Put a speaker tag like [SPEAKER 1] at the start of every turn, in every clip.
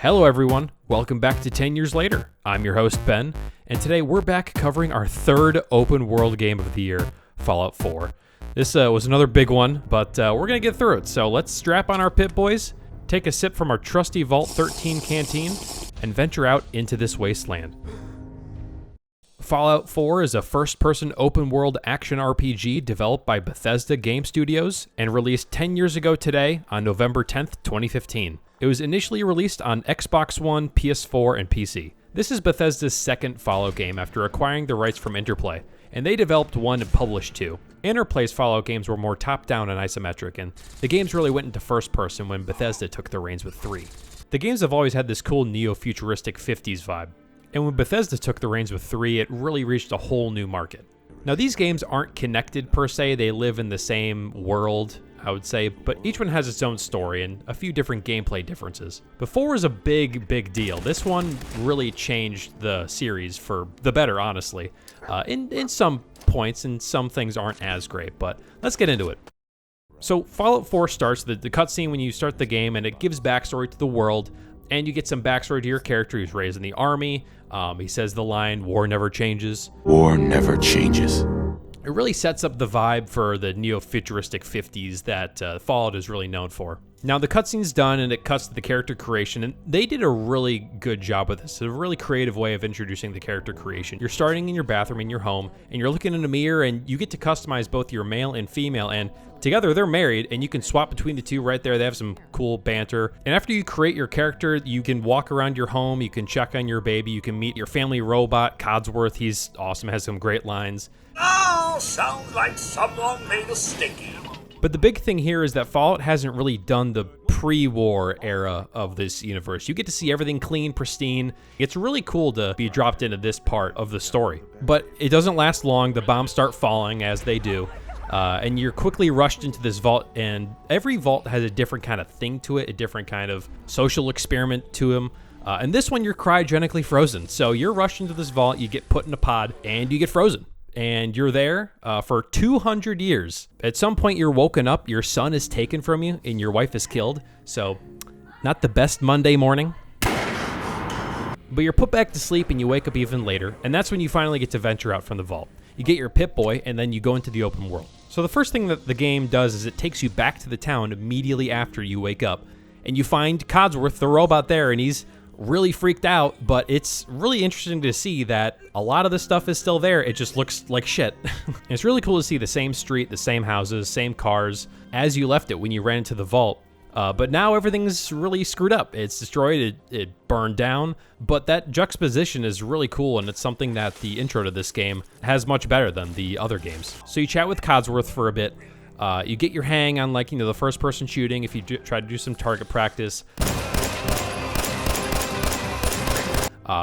[SPEAKER 1] Hello everyone, welcome back to 10 Years Later. I'm your host Ben, and today we're back covering our third open world game of the year, Fallout 4. This was another big one, but we're going to get through it, so let's strap on our Pit Boys, take a sip from our trusty Vault 13 canteen, and venture out into this wasteland. Fallout 4 is a first-person open-world action RPG developed by Bethesda Game Studios and released 10 years ago today on November 10th, 2015. It was initially released on Xbox One, PS4, and PC. This is Bethesda's second Fallout game after acquiring the rights from Interplay, and they developed one and published two. Interplay's Fallout games were more top-down and isometric, and the games really went into first-person when Bethesda took the reins with 3. The games have always had this cool neo-futuristic 50s vibe, and when Bethesda took the reins with 3, it really reached a whole new market. Now, these games aren't connected per se, they live in the same world, I would say, but each one has its own story and a few different gameplay differences. But 4 is a big deal. This one really changed the series for the better, honestly. In some points, and some things aren't as great, but let's get into it. So Fallout 4 starts, the cutscene when you start the game, and it gives backstory to the world, and you get some backstory to your character. He's raised in the army. He says the line, "War never changes."
[SPEAKER 2] War never changes.
[SPEAKER 1] It really sets up the vibe for the neo-futuristic 50s that Fallout is really known for. Now, the cutscene's done, and it cuts to the character creation, and they did a really good job with this. It's a really creative way of introducing the character creation. You're starting in your bathroom in your home, and you're looking in a mirror, and you get to customize both your male and female, and together they're married, and you can swap between the two right there. They have some cool banter. And after you create your character, you can walk around your home, you can check on your baby, you can meet your family robot, Codsworth. He's awesome, has some great lines.
[SPEAKER 3] Oh, sounds like someone made a sticky.
[SPEAKER 1] But the big thing here is that Fallout hasn't really done the pre-war era of this universe. You get to see everything clean, pristine. It's really cool to be dropped into this part of the story. But it doesn't last long. The bombs start falling, as they do. And you're quickly rushed into this vault, and every vault has a different kind of thing to it, a different kind of social experiment to them. And this one, you're cryogenically frozen. So you're rushed into this vault, you get put in a pod, and you get frozen. And you're there for 200 years. At some point, you're woken up, your son is taken from you, and your wife is killed. So, not the best Monday morning. But you're put back to sleep, and you wake up even later, and that's when you finally get to venture out from the vault. You get your Pip-Boy, and then you go into the open world. So the first thing that the game does is it takes you back to the town immediately after you wake up, and you find Codsworth, the robot, there, and he's really freaked out, but it's really interesting to see that a lot of the stuff is still there. It just looks like shit. It's really cool to see the same street, the same houses, same cars as you left it when you ran into the vault. But now everything's really screwed up. It's destroyed, it burned down, but that juxtaposition is really cool, and it's something that the intro to this game has much better than the other games. So you chat with Codsworth for a bit. You get your hang on, like, the first-person shooting if you try to do some target practice.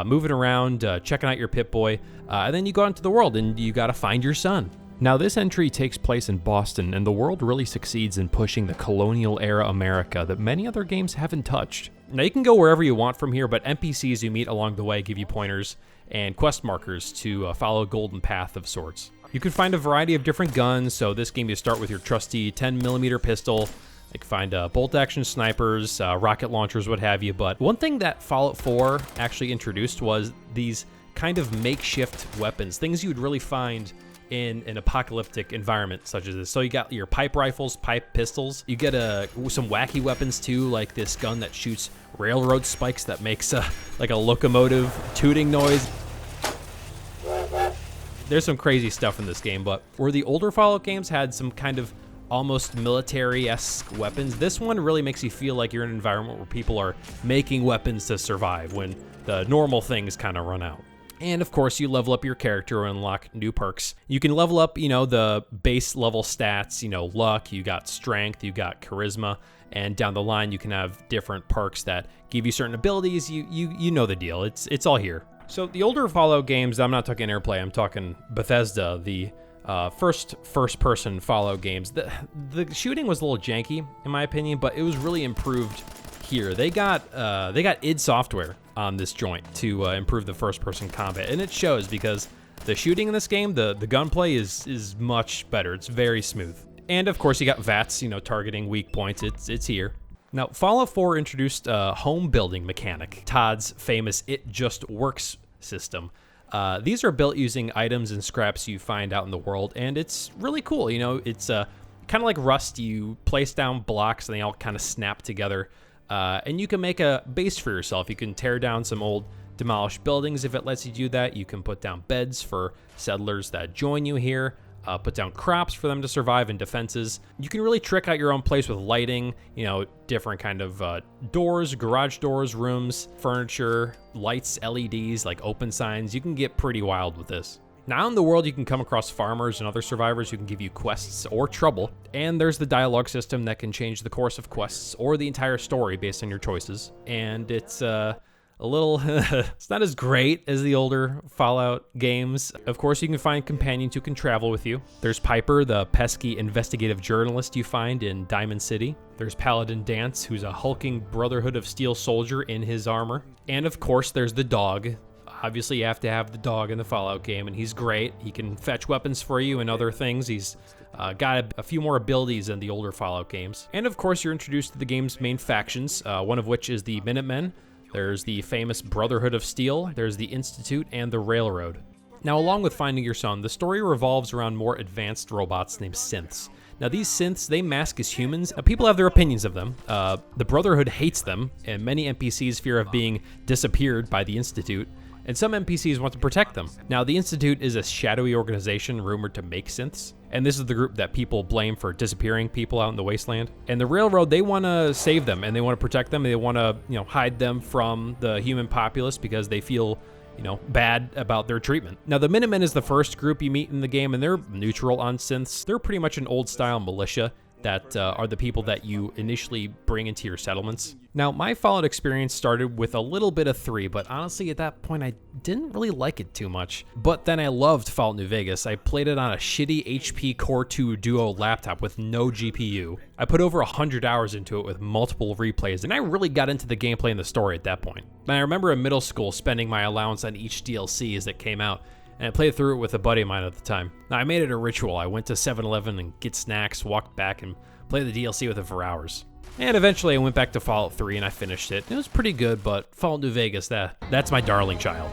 [SPEAKER 1] Moving around, checking out your Pip-Boy, and then you go out into the world, and you gotta find your son. Now, this entry takes place in Boston, and the world really succeeds in pushing the colonial-era America that many other games haven't touched. Now, you can go wherever you want from here, but NPCs you meet along the way give you pointers and quest markers to follow a golden path of sorts. You can find a variety of different guns, so this game you start with your trusty 10mm pistol. You can find bolt-action snipers, rocket launchers, what have you, but one thing that Fallout 4 actually introduced was these kind of makeshift weapons, things you'd really find in an apocalyptic environment such as this. So you got your pipe rifles, pipe pistols. You get some wacky weapons too, like this gun that shoots railroad spikes that makes like a locomotive tooting noise. There's some crazy stuff in this game, but where the older Fallout games had some kind of almost military-esque weapons, this one really makes you feel like you're in an environment where people are making weapons to survive when the normal things kind of run out. And of course, you level up your character and unlock new perks. You can level up, the base level stats, luck, you got strength, you got charisma, and down the line you can have different perks that give you certain abilities. You know the deal. It's all here. So the older Fallout games, I'm not talking Interplay, I'm talking Bethesda, the first-person Fallout games. The shooting was a little janky, in my opinion, but it was really improved here. They got id Software on this joint to improve the first-person combat, and it shows because the shooting in this game, the gunplay is much better. It's very smooth. And of course, you got VATS, targeting weak points. It's here. Now, Fallout 4 introduced a home building mechanic, Todd's famous It Just Works system. These are built using items and scraps you find out in the world, and it's really cool. You know, it's kind of like Rust. You place down blocks, and they all kind of snap together, and you can make a base for yourself. You can tear down some old demolished buildings if it lets you do that. You can put down beds for settlers that join you here. Put down crops for them to survive and defenses. You can really trick out your own place with lighting, you know, different kind of doors, garage doors, rooms, furniture, lights, LEDs, like open signs. You can get pretty wild with this. Now in the world, you can come across farmers and other survivors who can give you quests or trouble. And there's the dialogue system that can change the course of quests or the entire story based on your choices. And it's a little, it's not as great as the older Fallout games. Of course, you can find companions who can travel with you. There's Piper, the pesky investigative journalist you find in Diamond City. There's Paladin Dance, who's a hulking Brotherhood of Steel soldier in his armor. And of course, there's the dog. Obviously, you have to have the dog in the Fallout game, and he's great. He can fetch weapons for you and other things. He's got a few more abilities than the older Fallout games. And of course, you're introduced to the game's main factions, one of which is the Minutemen. There's the famous Brotherhood of Steel, there's the Institute, and the Railroad. Now, along with finding your son, the story revolves around more advanced robots named synths. Now, these synths, they mask as humans. People have their opinions of them. The Brotherhood hates them, and many NPCs fear of being disappeared by the Institute, and some NPCs want to protect them. Now, the Institute is a shadowy organization rumored to make synths, and this is the group that people blame for disappearing people out in the wasteland. And the Railroad, they want to save them, and they want to protect them, and they want to, hide them from the human populace because they feel, bad about their treatment. Now, the Minutemen is the first group you meet in the game, and they're neutral on synths. They're pretty much an old-style militia that are the people that you initially bring into your settlements. Now, my Fallout experience started with a little bit of 3, but honestly, at that point, I didn't really like it too much. But then I loved Fallout New Vegas. I played it on a shitty HP Core 2 Duo laptop with no GPU. I put over 100 hours into it with multiple replays, and I really got into the gameplay and the story at that point. And I remember in middle school spending my allowance on each DLC as it came out, and I played through it with a buddy of mine at the time. Now, I made it a ritual. I went to 7-Eleven and get snacks, walked back, and played the DLC with it for hours. And eventually I went back to Fallout 3 and I finished it. It was pretty good, but Fallout New Vegas, that's my darling child.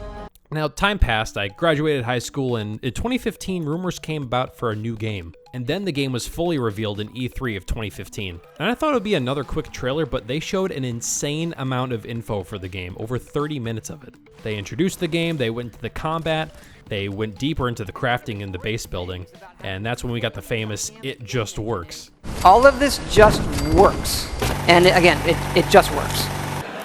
[SPEAKER 1] Now, time passed, I graduated high school, and in 2015, rumors came about for a new game. And then the game was fully revealed in E3 of 2015. And I thought it would be another quick trailer, but they showed an insane amount of info for the game, over 30 minutes of it. They introduced the game, they went into the combat, they went deeper into the crafting and the base building, and that's when we got the famous It Just Works.
[SPEAKER 4] All of this just works. And again, it just works.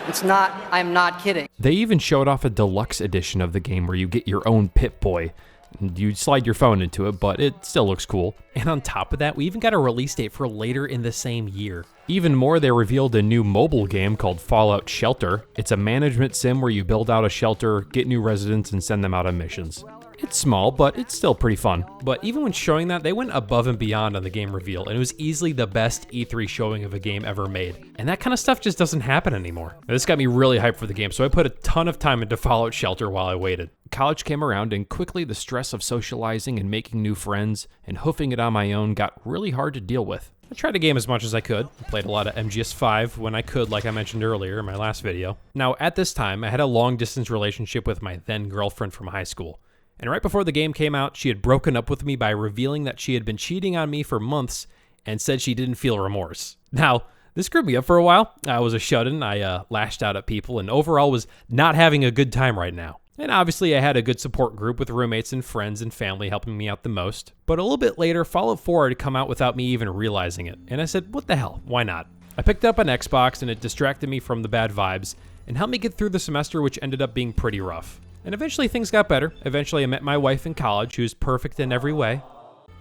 [SPEAKER 4] It's not, I'm not kidding.
[SPEAKER 1] They even showed off a deluxe edition of the game where you get your own Pip-Boy. You slide your phone into it, but it still looks cool. And on top of that, we even got a release date for later in the same year. Even more, they revealed a new mobile game called Fallout Shelter. It's a management sim where you build out a shelter, get new residents, and send them out on missions. It's small, but it's still pretty fun. But even when showing that, they went above and beyond on the game reveal, and it was easily the best E3 showing of a game ever made. And that kind of stuff just doesn't happen anymore. Now, this got me really hyped for the game, so I put a ton of time into Fallout Shelter while I waited. College came around, and quickly the stress of socializing and making new friends and hoofing it on my own got really hard to deal with. I tried the game as much as I could. I played a lot of MGS5 when I could, like I mentioned earlier in my last video. Now, at this time, I had a long-distance relationship with my then-girlfriend from high school. And right before the game came out, she had broken up with me by revealing that she had been cheating on me for months and said she didn't feel remorse. Now, this screwed me up for a while. I was a shut-in. I lashed out at people and overall was not having a good time right now. And obviously, I had a good support group with roommates and friends and family helping me out the most. But a little bit later, Fallout 4 had come out without me even realizing it. And I said, what the hell? Why not? I picked up an Xbox and it distracted me from the bad vibes and helped me get through the semester, which ended up being pretty rough. And eventually things got better. Eventually I met my wife in college, who was perfect in every way.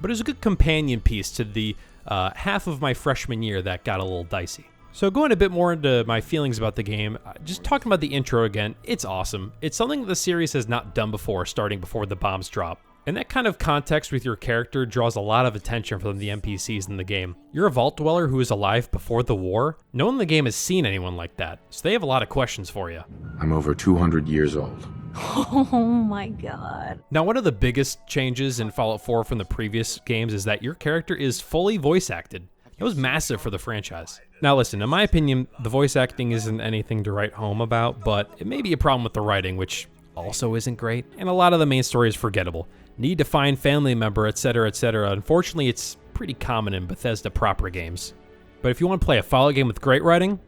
[SPEAKER 1] But it was a good companion piece to the half of my freshman year that got a little dicey. So going a bit more into my feelings about the game, just talking about the intro again, it's awesome. It's something that the series has not done before, starting before the bombs drop. And that kind of context with your character draws a lot of attention from the NPCs in the game. You're a vault dweller who is alive before the war. No one in the game has seen anyone like that, so they have a lot of questions for you.
[SPEAKER 2] I'm over 200 years old.
[SPEAKER 5] Oh my god.
[SPEAKER 1] Now, one of the biggest changes in Fallout 4 from the previous games is that your character is fully voice acted. It was massive for the franchise. Now listen, in my opinion, the voice acting isn't anything to write home about, but it may be a problem with the writing, which also isn't great, and a lot of the main story is forgettable. Need to find family member, etc., etc. Unfortunately, it's pretty common in Bethesda proper games. But if you want to play a Fallout game with great writing,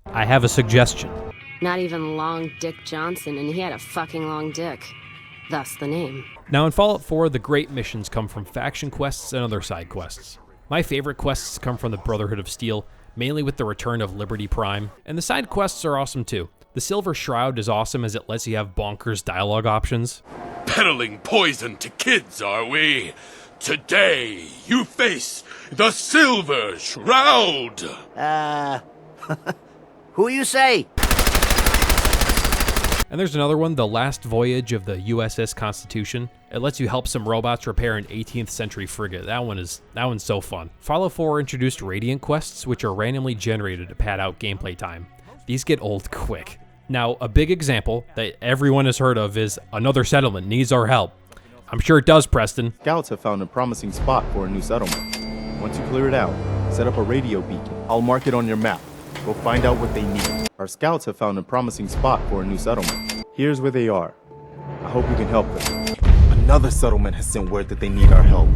[SPEAKER 1] I have a suggestion.
[SPEAKER 6] Not even Long Dick Johnson, and he had a fucking long dick. Thus the name.
[SPEAKER 1] Now in Fallout 4, the great missions come from faction quests and other side quests. My favorite quests come from the Brotherhood of Steel, mainly with the return of Liberty Prime, and the side quests are awesome too. The Silver Shroud is awesome as it lets you have bonkers dialogue options.
[SPEAKER 3] Peddling poison to kids, are we? Today, you face the Silver Shroud!
[SPEAKER 7] Who you say?
[SPEAKER 1] And there's another one, The Last Voyage of the USS Constitution. It lets you help some robots repair an 18th century frigate. That one's so fun. Fallout 4 introduced Radiant quests, which are randomly generated to pad out gameplay time. These get old quick. Now, a big example that everyone has heard of is another settlement needs our help. I'm sure it does, Preston.
[SPEAKER 8] Scouts have found a promising spot for a new settlement. Once you clear it out, set up a radio beacon. I'll mark it on your map. Go find out what they need. Our scouts have found a promising spot for a new settlement. Here's where they are. I hope you can help them. Another settlement has sent word that they need our help.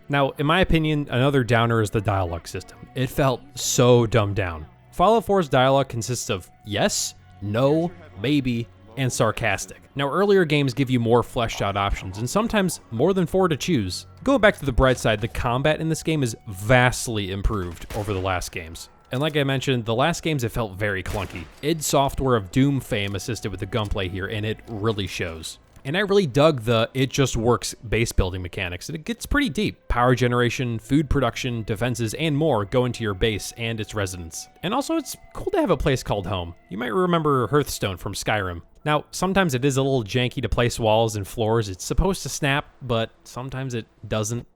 [SPEAKER 1] Now, in my opinion, another downer is the dialogue system. It felt so dumbed down. Fallout 4's dialogue consists of yes, no, maybe, and sarcastic. Now, earlier games give you more fleshed out options, and sometimes more than 4 to choose. Going back to the bright side, the combat in this game is vastly improved over the last games. And like I mentioned, the last games have felt very clunky. id Software of Doom fame assisted with the gunplay here, and it really shows. And I really dug the It Just Works base building mechanics. It gets pretty deep. Power generation, food production, defenses, and more go into your base and its residents. And also, it's cool to have a place called home. You might remember Hearthstone from Skyrim. Now, sometimes it is a little janky to place walls and floors. It's supposed to snap, but sometimes it doesn't.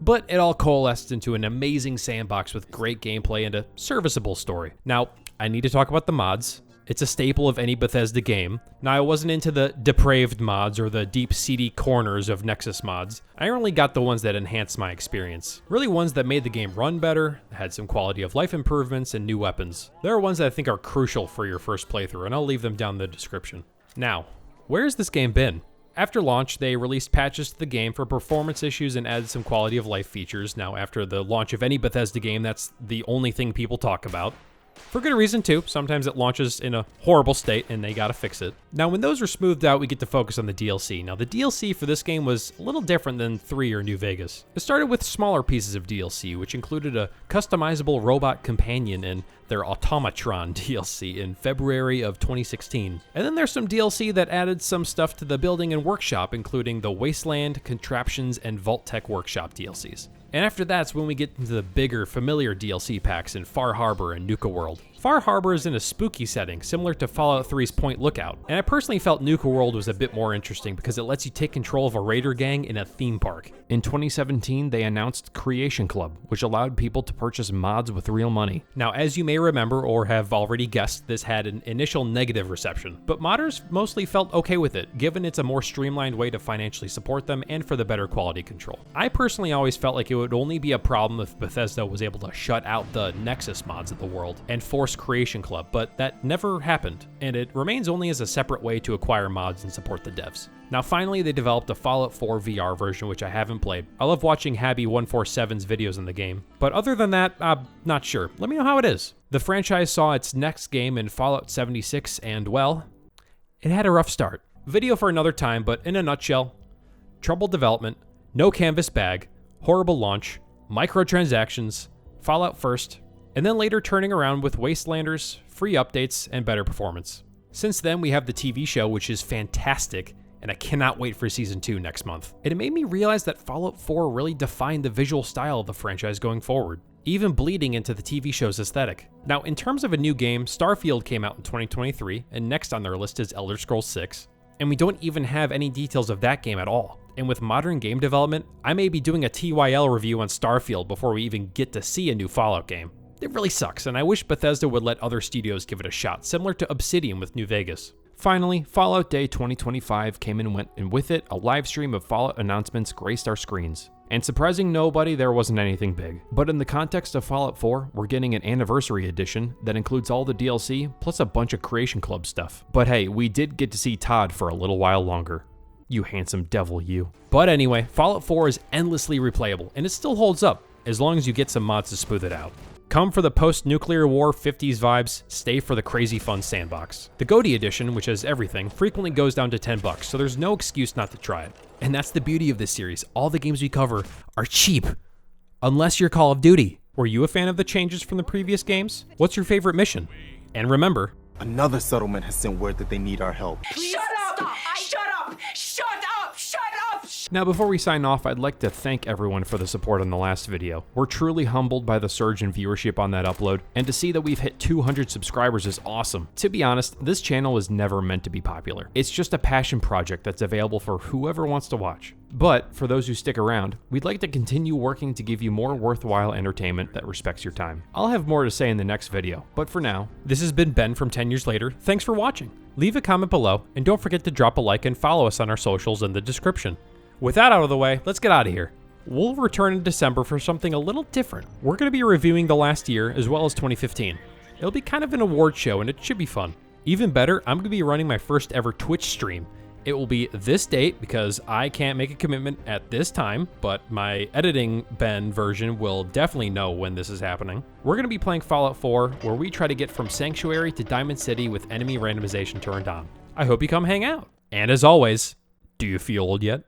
[SPEAKER 1] But it all coalesced into an amazing sandbox with great gameplay and a serviceable story. Now, I need to talk about the mods. It's a staple of any Bethesda game. Now, I wasn't into the depraved mods or the deep, seedy corners of Nexus mods. I only got the ones that enhanced my experience. Really ones that made the game run better, had some quality of life improvements, and new weapons. There are ones that I think are crucial for your first playthrough, and I'll leave them down in the description. Now, where has this game been? After launch, they released patches to the game for performance issues and added some quality of life features. Now, after the launch of any Bethesda game, that's the only thing people talk about. For good reason, too. Sometimes it launches in a horrible state, and they gotta fix it. Now, when those are smoothed out, we get to focus on the DLC. Now, the DLC for this game was a little different than 3 or New Vegas. It started with smaller pieces of DLC, which included a customizable robot companion and their Automatron DLC in February of 2016. And then there's some DLC that added some stuff to the building and workshop, including the Wasteland, Contraptions, and Vault Tech Workshop DLCs. And after that's when we get into the bigger, familiar DLC packs in Far Harbor and Nuka World. Far Harbor is in a spooky setting, similar to Fallout 3's Point Lookout, and I personally felt Nuka World was a bit more interesting because it lets you take control of a raider gang in a theme park. In 2017, they announced Creation Club, which allowed people to purchase mods with real money. Now, as you may remember or have already guessed, this had an initial negative reception, but modders mostly felt okay with it, given it's a more streamlined way to financially support them and for the better quality control. I personally always felt like it would only be a problem if Bethesda was able to shut out the Nexus mods of the world and force Creation Club, but that never happened, and it remains only as a separate way to acquire mods and support the devs. Now finally, they developed a Fallout 4 VR version, which I haven't played. I love watching Happy147's videos in the game, but other than that, I'm not sure. Let me know how it is. The franchise saw its next game in Fallout 76, and well, it had a rough start. Video for another time, but in a nutshell, troubled development, no canvas bag, horrible launch, microtransactions, Fallout first, and then later turning around with Wastelanders, free updates, and better performance. Since then, we have the TV show, which is fantastic, and I cannot wait for Season 2 next month. And it made me realize that Fallout 4 really defined the visual style of the franchise going forward, even bleeding into the TV show's aesthetic. Now, in terms of a new game, Starfield came out in 2023, and next on their list is Elder Scrolls 6, and we don't even have any details of that game at all. And with modern game development, I may be doing a TYL review on Starfield before we even get to see a new Fallout game. It really sucks, and I wish Bethesda would let other studios give it a shot, similar to Obsidian with New Vegas. Finally, Fallout Day 2025 came and went, and with it, a live stream of Fallout announcements graced our screens. And surprising nobody, there wasn't anything big. But in the context of Fallout 4, we're getting an anniversary edition that includes all the DLC, plus a bunch of Creation Club stuff. But hey, we did get to see Todd for a little while longer. You handsome devil, you. But anyway, Fallout 4 is endlessly replayable, and it still holds up, as long as you get some mods to smooth it out. Come for the post-nuclear war 50s vibes, stay for the crazy fun sandbox. The GOTY edition, which has everything, frequently goes down to $10, so there's no excuse not to try it. And that's the beauty of this series. All the games we cover are cheap, unless you're Call of Duty. Were you a fan of the changes from the previous games? What's your favorite mission? And remember,
[SPEAKER 8] Another settlement has sent word that they need our help.
[SPEAKER 7] Shut up! Shut up! Shut up! Shut up!
[SPEAKER 1] now before we sign off, I'd like to thank everyone for the support on the last video. We're truly humbled by the surge in viewership on that upload, and to see that we've hit 200 subscribers is awesome. To be honest, this channel was never meant to be popular. It's just a passion project that's available for whoever wants to watch. But for those who stick around, we'd like to continue working to give you more worthwhile entertainment that respects your time. I'll have more to say in the next video, but for now, this has been Ben from 10 Years Later. Thanks for watching. Leave a comment below, and don't forget to drop a like and follow us on our socials in the description. With that out of the way, let's get out of here. We'll return in December for something a little different. We're going to be reviewing the last year as well as 2015. It'll be kind of an award show, and it should be fun. Even better, I'm going to be running my first ever Twitch stream. It will be this date because I can't make a commitment at this time, but my editing Ben version will definitely know when this is happening. We're going to be playing Fallout 4, where we try to get from Sanctuary to Diamond City with enemy randomization turned on. I hope you come hang out. And as always, do you feel old yet?